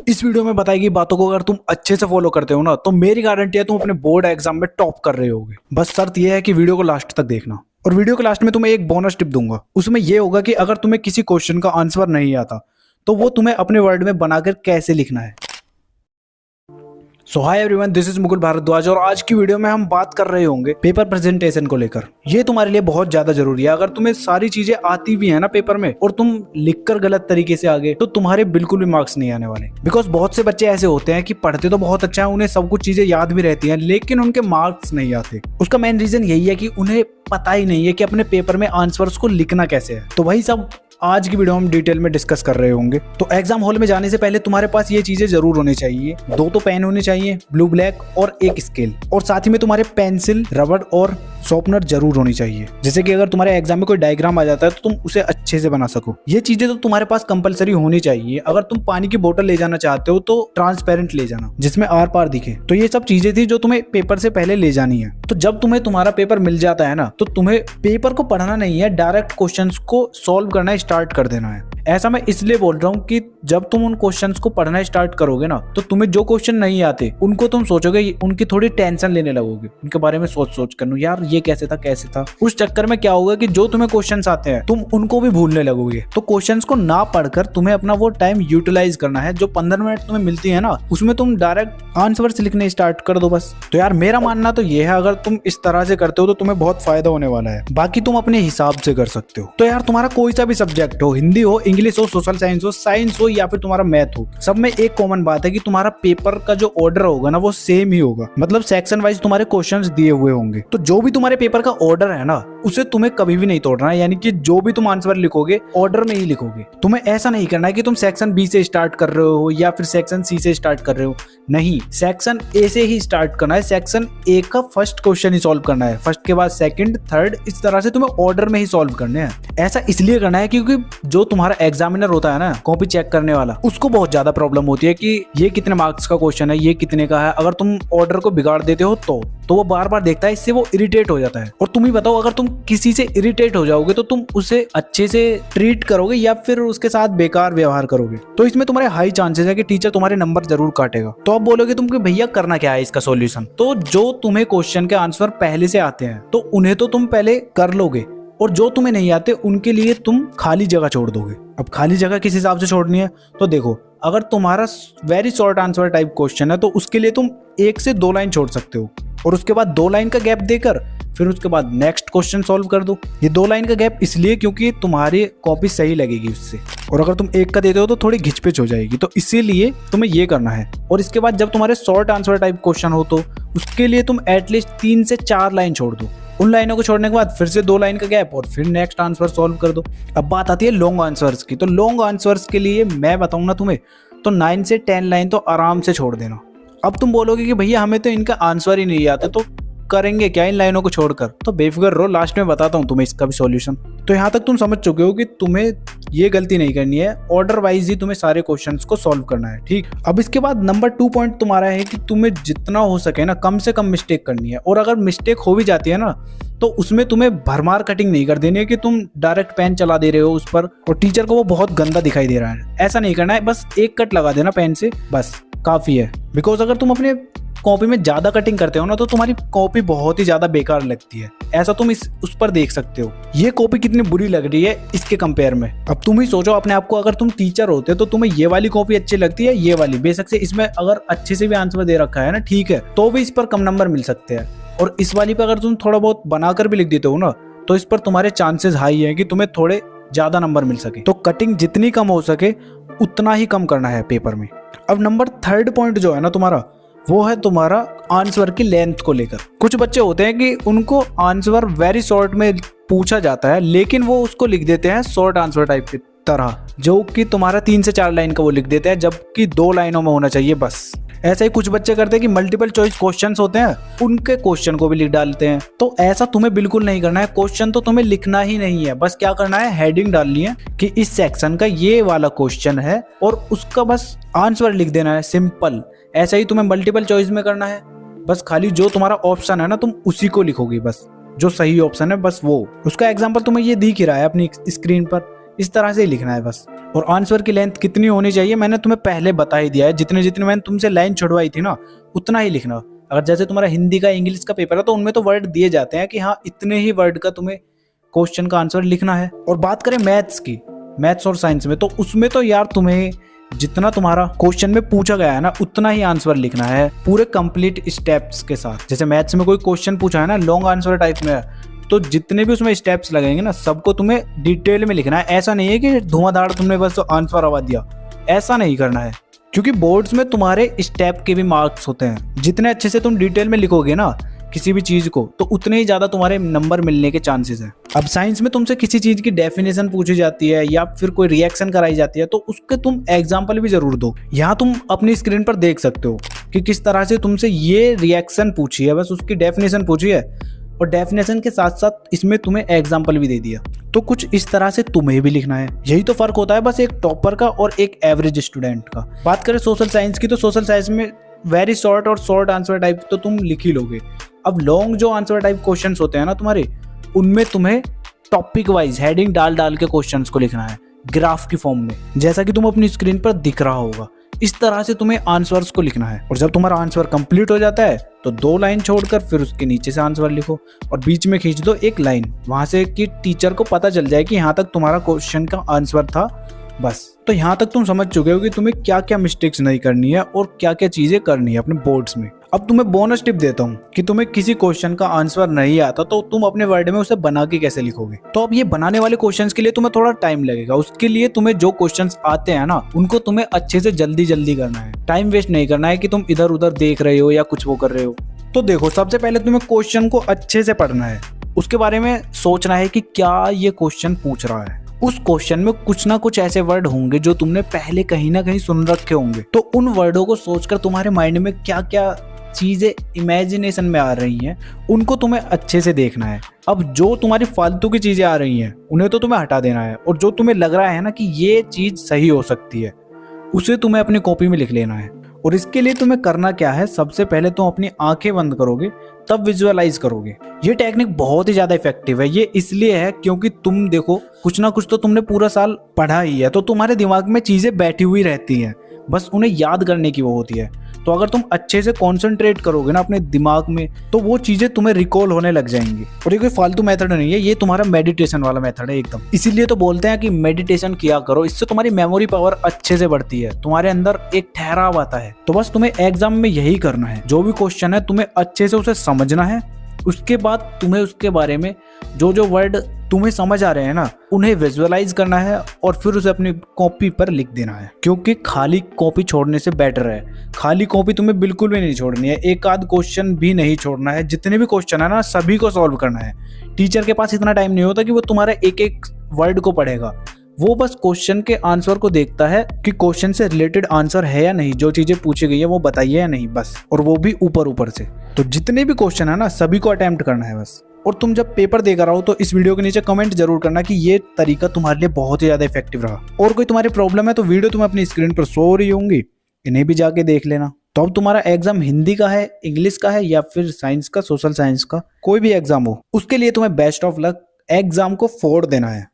इस वीडियो में बताई गई बातों को अगर तुम अच्छे से फॉलो करते हो ना तो मेरी गारंटी है तुम अपने बोर्ड एग्जाम में टॉप कर रहे होगे। बस शर्त यह है कि वीडियो को लास्ट तक देखना। और वीडियो के लास्ट में तुम्हें एक बोनस टिप दूंगा। उसमें यह होगा कि अगर तुम्हें किसी क्वेश्चन का आंसर नहीं आता तो वो तुम्हें अपने वर्ड में बनाकर कैसे लिखना है। So hi everyone, this is Mukul Bhardwaj और आज की वीडियो में हम बात कर रहे होंगे पेपर प्रेजेंटेशन को लेकर। ये तुम्हारे लिए बहुत ज्यादा जरूरी है। अगर तुम्हें सारी चीजें आती भी है ना पेपर में और तुम लिखकर गलत तरीके से आगे तो तुम्हारे बिल्कुल भी मार्क्स नहीं आने वाले। बिकॉज बहुत से बच्चे ऐसे होते हैं कि पढ़ते तो बहुत अच्छा है, उन्हें सब कुछ चीजें याद भी रहती हैं लेकिन उनके मार्क्स नहीं आते। उसका मेन रीजन यही है कि उन्हें पता ही नहीं है कि अपने पेपर में आंसर्स को लिखना कैसे है। तो वही सब आज की वीडियो हम डिटेल में डिस्कस कर रहे होंगे। तो एग्जाम हॉल में जाने से पहले तुम्हारे पास ये चीजें जरूर होनी चाहिए। 2 तो पेन होने चाहिए, ब्लू ब्लैक और एक स्केल, और साथ ही में तुम्हारे पेंसिल, रबड़ और शॉर्पनर जरूर होनी चाहिए। जैसे कि अगर तुम्हारे एग्जाम में कोई डायग्राम आ जाता है तो तुम उसे अच्छे से बना सको। ये चीजें तो तुम्हारे पास कंपलसरी होनी चाहिए। अगर तुम पानी की बोतल ले जाना चाहते हो तो ट्रांसपेरेंट ले जाना जिसमें आर पार दिखे। तो ये सब चीजें थी जो तुम्हें पेपर से पहले ले जानी है। तो जब तुम्हें तुम्हारा पेपर मिल जाता है ना तो तुम्हें पेपर को पढ़ना नहीं है, डायरेक्ट क्वेश्चंस को सॉल्व करना स्टार्ट कर देना है। ऐसा मैं इसलिए बोल रहा हूँ कि जब तुम उन क्वेश्चंस को पढ़ना स्टार्ट करोगे ना तो तुम्हें जो क्वेश्चन नहीं आते उनको तुम सोचोगे, उनकी थोड़ी टेंशन लेने लगोगे, उनके बारे में सोच कर यार ये कैसे था। उस चक्कर में क्या होगा कि जो तुम्हें क्वेश्चंस आते हैं तुम उनको भी भूलने लगोगे। तो क्वेश्चंस को ना पढ़कर तुम्हें अपना वो टाइम यूटिलाइज करना है। जो 15 मिनट तुम्हें मिलती है ना उसमें तुम डायरेक्ट आंसर्स लिखने स्टार्ट कर दो बस। तो यार मेरा मानना तो ये है, अगर तुम इस तरह से करते हो तो तुम्हें बहुत फायदा होने वाला है। बाकी तुम अपने हिसाब से कर सकते हो। तो यार तुम्हारा कोई सा भी सब्जेक्ट हो, हिंदी हो, इंग्लिश हो, सोशल साइंस हो या फिर तुम्हारा मैथ हो, सब में एक कॉमन बात है कि तुम्हारा पेपर का जो ऑर्डर होगा ना वो सेम ही होगा। मतलब सेक्शन वाइज तुम्हारे क्वेश्चंस दिए हुए होंगे। तो जो भी तुम्हारे पेपर का ऑर्डर है ना उसे तुम्हें कभी भी नहीं तोड़ना है। यानी कि जो भी तुम आंसर लिखोगे ऑर्डर में ही लिखोगे। तुम्हें ऐसा नहीं करना है कि तुम सेक्शन बी से स्टार्ट कर रहे हो या फिर सेक्शन सी से स्टार्ट कर रहे हो। नहीं, सेक्शन ए से ही स्टार्ट करना है। सेक्शन ए का फर्स्ट क्वेश्चन ही सॉल्व करना है, फर्स्ट के बाद सेकंड, थर्ड, इस तरह से तुम्हें ऑर्डर में ही सॉल्व करने हैं। ऐसा इसलिए करना है क्योंकि जो तुम्हारा एग्जामिनर होता है ना, कॉपी चेक करने वाला, उसको बहुत ज्यादा प्रॉब्लम होती है कि ये कितने मार्क्स का क्वेश्चन है, ये कितने का है। अगर तुम ऑर्डर को बिगाड़ देते हो तो वो बार बार देखता है, इससे वो इरिटेट हो जाता है। और तुम ही बताओ, अगर तुम किसी से इरिटेट हो जाओगे तो तुम उसे अच्छे से ट्रीट करोगे या फिर उसके साथ बेकार व्यवहार करोगे तो इसमें तुम्हारे हाई चांसेस है कि टीचर तुम्हारे नंबर जरूर काटेगा। तो अब बोलोगे तुम कि भैया करना क्या है इसका सॉल्यूशन। तो जो तुम्हें क्वेश्चन के आंसर पहले से आते हैं तो उन्हें तो तुम पहले कर लोगे, और जो तुम्हें नहीं आते उनके लिए तुम खाली जगह छोड़ दोगे। अब खाली जगह किस हिसाब से छोड़नी है तो देखो, अगर तुम्हारा very short answer type question है तो उसके लिए तुम 1 से 2 लाइन छोड़ सकते हो और उसके बाद 2 लाइन का गैप देकर फिर उसके बाद नेक्स्ट क्वेश्चन सॉल्व कर दो। ये 2 लाइन का गैप इसलिए क्योंकि तुम्हारी कॉपी सही लगेगी उससे, और अगर तुम 1 का देते हो तो थोड़ी घिचपिच हो जाएगी। तो इसीलिए तुम्हें ये करना है। और इसके बाद जब तुम्हारे शॉर्ट आंसर टाइप क्वेश्चन हो तो उसके लिए तुम एटलीस्ट 3 से 4 लाइन छोड़ दो। उन लाइनों को छोड़ने के बाद फिर से 2 लाइन का गैप और फिर नेक्स्ट आंसर सॉल्व कर दो। अब बात आती है लॉन्ग आंसर्स की। तो लॉन्ग आंसर्स के लिए मैं बताऊँ ना तुम्हें, तो 9 से 10 लाइन तो आराम से छोड़ देना। अब तुम बोलोगे कि भैया हमें तो इनका आंसर ही नहीं आता तो करेंगे क्या इन लाइनों को छोड़कर। तो बेफिक्र रहो, लास्ट में बताता हूँ तुम्हें इसका भी सॉल्यूशन। तो यहाँ तक तुम समझ चुके हो कि तुम्हें ये गलती नहीं करनी है, ऑर्डर वाइज ही तुम्हें सारे क्वेश्चंस को सॉल्व करना है। ठीक, अब इसके बाद नंबर 2 पॉइंट तुम्हारा है कि तुम्हें जितना हो सके ना कम से कम मिस्टेक करनी है। और अगर मिस्टेक हो भी जाती है ना तो उसमें तुम्हें भरमार कटिंग नहीं कर देनी है कि तुम डायरेक्ट पेन चला दे रहे हो उस पर और टीचर को वो बहुत गंदा दिखाई दे रहा है। ऐसा नहीं करना है, बस एक कट लगा देना पेन से, बस काफी है। बिकॉज अगर तुम अपने कॉपी में ज्यादा कटिंग करते हो ना तो तुम्हारी कॉपी बहुत ही ज्यादा बेकार लगती है। ऐसा तुम उस पर देख सकते हो। ये कॉपी कितनी बुरी लग रही है इसके कंपेयर में। अब तुम ही सोचो अपने आप को, अगर तुम टीचर होते तो तुम्हें ये वाली कॉपी अच्छी लगती है, ये वाली। बेशक से इसमें अगर अच्छे से भी आंसर दे रखा है ना, ठीक है, तो भी इस पर कम नंबर मिल सकते हैं। और इस वाली पे अगर तुम थोड़ा बहुत बनाकर भी लिख देते हो ना तो इस पर तुम्हारे चांसेस हाई है कि तुम्हें थोड़े ज्यादा नंबर मिल सके। तो कटिंग जितनी कम हो सके उतना ही कम करना है पेपर में। अब नंबर 3 पॉइंट जो है ना तुम्हारा, वो है तुम्हारा आंसर की लेंथ को लेकर। कुछ बच्चे होते हैं कि उनको आंसर वेरी शॉर्ट में पूछा जाता है लेकिन वो उसको लिख देते हैं शॉर्ट आंसर टाइप की तरह, जो कि तुम्हारा 3 से 4 लाइन का वो लिख देते हैं जबकि 2 लाइनों में होना चाहिए बस। ऐसा ही कुछ बच्चे करते हैं कि मल्टीपल चॉइस क्वेश्चंस होते हैं उनके क्वेश्चन को भी लिख डालते हैं। तो ऐसा तुम्हें बिल्कुल नहीं करना है। क्वेश्चन तो तुम्हें लिखना ही नहीं है, बस क्या करना है, हेडिंग डालनी है कि इस सेक्शन का ये वाला क्वेश्चन है और उसका बस आंसर लिख देना है, सिंपल। ऐसा ही तुम्हें मल्टीपल चॉइस में करना है, बस खाली जो तुम्हारा ऑप्शन है ना तुम उसी को लिखोगे, बस जो सही ऑप्शन है बस वो। उसका एग्जाम्पल तुम्हें ये दिख ही रहा है अपनी स्क्रीन पर, इस तरह से ही लिखना है बस। और आंसर की लेंथ कितनी होनी चाहिए मैंने तुम्हें पहले बता ही दिया है। जितने जितने मैंने तुमसे लाइन छुड़वाई थी ना उतना ही लिखना। अगर जैसे तुम्हारा हिंदी का इंग्लिश का पेपर है तो उनमें तो वर्ड दिए जाते हैं कि हाँ इतने ही वर्ड का तुम्हें क्वेश्चन का आंसर लिखना है। और बात करें मैथ्स की, मैथ्स और साइंस में, तो उसमें तो यार तुम्हें जितना तुम्हारा क्वेश्चन में पूछा गया है ना उतना ही आंसर लिखना है पूरे कंप्लीट स्टेप्स के साथ। जैसे मैथ्स में कोई क्वेश्चन पूछा है ना लॉन्ग आंसर टाइप में, तो जितने भी उसमें स्टेप्स लगेंगे ना सबको तुम्हें डिटेल में लिखना है। ऐसा नहीं है कि धुआंधार तुमने बस आंसर आवा दिया, ऐसा नहीं करना है। क्योंकि बोर्ड्स में तुम्हारे स्टेप के भी मार्क्स होते हैं। जितने अच्छे से तुम डिटेल में लिखोगे ना किसी भी चीज को तो उतने ही ज्यादा तुम्हारे नंबर मिलने के चांसेस हैं। अब साइंस में तुमसे किसी चीज की डेफिनेशन पूछी जाती है या फिर कोई रिएक्शन कराई जाती है तो उसके तुम एग्जाम्पल भी जरूर दो। यहाँ तुम अपनी स्क्रीन पर देख सकते हो कि किस तरह से तुमसे ये रिएक्शन पूछी है, बस उसकी डेफिनेशन पूछी है और डेफिनेशन के साथ साथ इसमें तुम्हें एग्जाम्पल भी दे दिया। तो कुछ इस तरह से तुम्हें भी लिखना है। यही तो फर्क होता है बस एक टॉपर का और एक एवरेज स्टूडेंट का। बात करें सोशल साइंस की, तो सोशल साइंस में वेरी शॉर्ट और शॉर्ट आंसर टाइप तो तुम लिख ही लोगे। अब लॉन्ग जो आंसर टाइप क्वेश्चंस होते हैं ना तुम्हारे, उनमें तुम्हें टॉपिक वाइज हेडिंग डाल डाल के क्वेश्चंस को लिखना है ग्राफ की फॉर्म में, जैसा कि तुम अपनी स्क्रीन पर दिख रहा होगा। इस तरह से तुम्हें आंसर्स को लिखना है। और जब तुम्हारा आंसर कंप्लीट हो जाता है तो 2 लाइन छोड़कर फिर उसके नीचे से आंसर लिखो और बीच में खींच दो एक लाइन, वहां से कि टीचर को पता चल जाए कि यहाँ तक तुम्हारा क्वेश्चन का आंसर था। बस तो यहाँ तक तुम समझ चुके हो कि तुम्हें क्या क्या मिस्टेक्स नहीं करनी है और क्या क्या चीजें करनी है अपने बोर्ड्स में। अब तुम्हें बोनस टिप देता हूँ कि तुम्हें किसी क्वेश्चन का आंसर नहीं आता तो तुम अपने वर्ड में उसे बना के कैसे लिखोगे। तो अब ये बनाने वाले क्वेश्चंस के लिए तुम्हें थोड़ा टाइम लगेगा। उसके लिए तुम्हें जो क्वेश्चंस आते हैं ना उनको तुम्हें अच्छे से जल्दी जल्दी करना है। टाइम वेस्ट नहीं करना है कि तुम इधर उधर देख रहे हो या कुछ वो कर रहे हो। तो देखो, सबसे पहले तुम्हें क्वेश्चन को अच्छे से पढ़ना है, उसके बारे में सोचना है कि क्या ये क्वेश्चन पूछ रहा है। उस क्वेश्चन में कुछ ना कुछ ऐसे वर्ड होंगे जो तुमने पहले कहीं ना कहीं सुन रखे होंगे। तो उन वर्डों को सोचकर तुम्हारे माइंड में क्या क्या चीजें इमेजिनेशन में आ रही हैं उनको तुम्हें अच्छे से देखना है। अब जो तुम्हारी फालतू की चीजें आ रही हैं उन्हें तो तुम्हें हटा देना है, और जो तुम्हें लग रहा है ना कि ये चीज सही हो सकती है उसे तुम्हें अपनी कॉपी में लिख लेना है। और इसके लिए तुम्हें करना क्या है, सबसे पहले तुम अपनी आंखें बंद करोगे तब विजुअलाइज करोगे। ये टेक्निक बहुत ही ज्यादा इफेक्टिव है। ये इसलिए है क्योंकि तुम देखो कुछ ना कुछ तो तुमने पूरा साल पढ़ा ही है, तो तुम्हारे दिमाग में चीजें बैठी हुई रहती हैं, बस उन्हें याद करने की वो होती है। तो अगर तुम अच्छे से कॉन्सेंट्रेट करोगे ना अपने दिमाग में तो वो चीजें तुम्हें रिकॉल होने लग जाएंगी। और ये कोई फालतू मेथड नहीं है, ये तुम्हारा मेडिटेशन वाला मेथड है एकदम। इसीलिए तो बोलते हैं कि मेडिटेशन किया करो, इससे तुम्हारी मेमोरी पावर अच्छे से बढ़ती है, तुम्हारे अंदर एक ठहराव आता है। तो बस तुम्हें एग्जाम में यही करना है, जो भी क्वेश्चन है तुम्हें अच्छे से उसे समझना है। उसके बाद तुम्हें उसके बारे में जो जो वर्ड तुम्हें समझ आ रहे हैं ना उन्हें विजुअलाइज करना है और फिर उसे अपनी कॉपी पर लिख देना है। क्योंकि खाली कॉपी छोड़ने से बेटर है, खाली कॉपी तुम्हें बिल्कुल भी नहीं छोड़नी है, एक आध क्वेश्चन भी नहीं छोड़ना है। जितने भी क्वेश्चन है ना सभी को सॉल्व करना है। टीचर के पास इतना टाइम नहीं होता कि वो तुम्हारा एक एक वर्ड को पढ़ेगा, वो बस क्वेश्चन के आंसर को देखता है कि क्वेश्चन से रिलेटेड आंसर है या नहीं, जो चीजें पूछी गई है वो बताइए या नहीं, बस। और वो भी ऊपर ऊपर से। तो जितने भी क्वेश्चन है ना सभी को अटेम्प्ट करना है बस। और तुम जब पेपर देकर आओ तो इस वीडियो के नीचे कमेंट जरूर करना कि ये तरीका तुम्हारे लिए बहुत ही ज्यादा इफेक्टिव रहा। और कोई तुम्हारी प्रॉब्लम है तो वीडियो तुम्हें अपनी स्क्रीन पर शो हो रही होंगी, इन्हें भी जाके देख लेना। तो अब तुम्हारा एग्जाम हिंदी का है, इंग्लिश का है या फिर साइंस का, सोशल साइंस का, कोई भी एग्जाम हो, उसके लिए तुम्हें बेस्ट ऑफ लक। एग्जाम को फोड़ देना है।